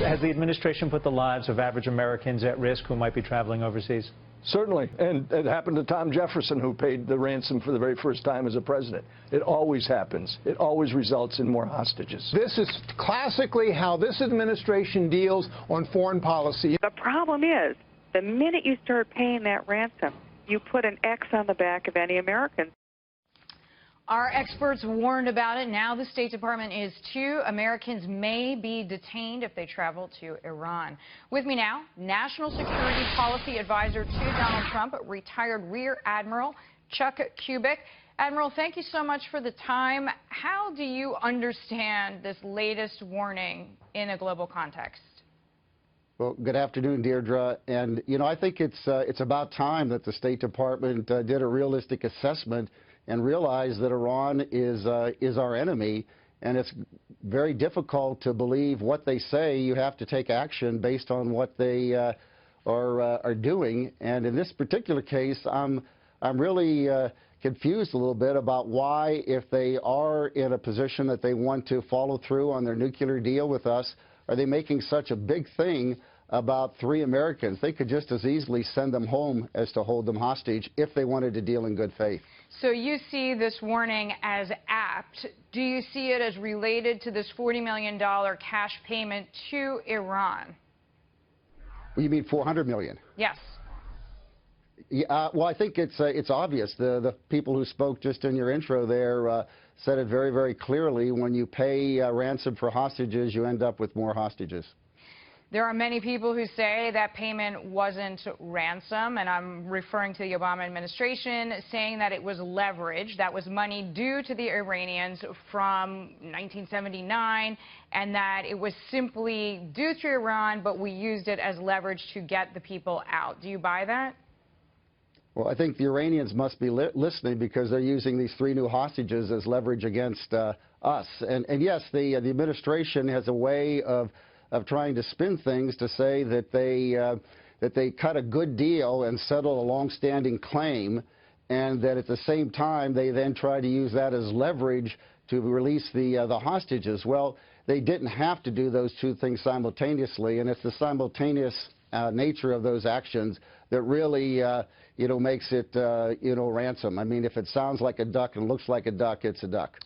Has the administration put the lives of average Americans at risk who might be traveling overseas? Certainly, and it happened to Tom Jefferson, who paid the ransom for the very first time as a president. It always happens. It always results in more hostages. This is classically how this administration deals on foreign policy. The problem is, the minute you start paying that ransom, you put an X on the back of any American. Our experts warned about it. Now the State Department is too. Americans may be detained if they travel to Iran. With me now, National Security Policy Advisor to Donald Trump, retired Rear Admiral Chuck Kubic. Admiral, thank you so much for the time. How do you understand this latest warning in a global context? Well, good afternoon, Deirdre. And, you know, I think it's about time that the State Department did a realistic assessment and realize that Iran is our enemy, and it's very difficult to believe what they say. You have to take action based on what they are doing. And in this particular case, I'm really confused a little bit about why, if they are in a position that they want to follow through on their nuclear deal with us, are they making such a big thing about 3 Americans? They could just as easily send them home as to hold them hostage if they wanted to deal in good faith. So you see this warning as apt. Do you see it as related to this $40 million cash payment to Iran? You mean $400 million? Yes. Yeah, well, I think it's obvious. The people who spoke just in your intro there said it very, very clearly. When you pay ransom for hostages, you end up with more hostages. There are many people who say that payment wasn't ransom, and I'm referring to the Obama administration, saying that it was leverage. That was money due to the Iranians from 1979, and that it was simply due to Iran, but we used it as leverage to get the people out. Do you buy that? Well, I think the Iranians must be listening, because they're using these 3 new hostages as leverage against us. And yes, the administration has a way of trying to spin things to say that they cut a good deal and settle a long-standing claim, and that at the same time they then try to use that as leverage to release the hostages. Well, they didn't have to do those 2 things simultaneously, and it's the simultaneous nature of those actions that really makes it ransom. I mean, if it sounds like a duck and looks like a duck, it's a duck.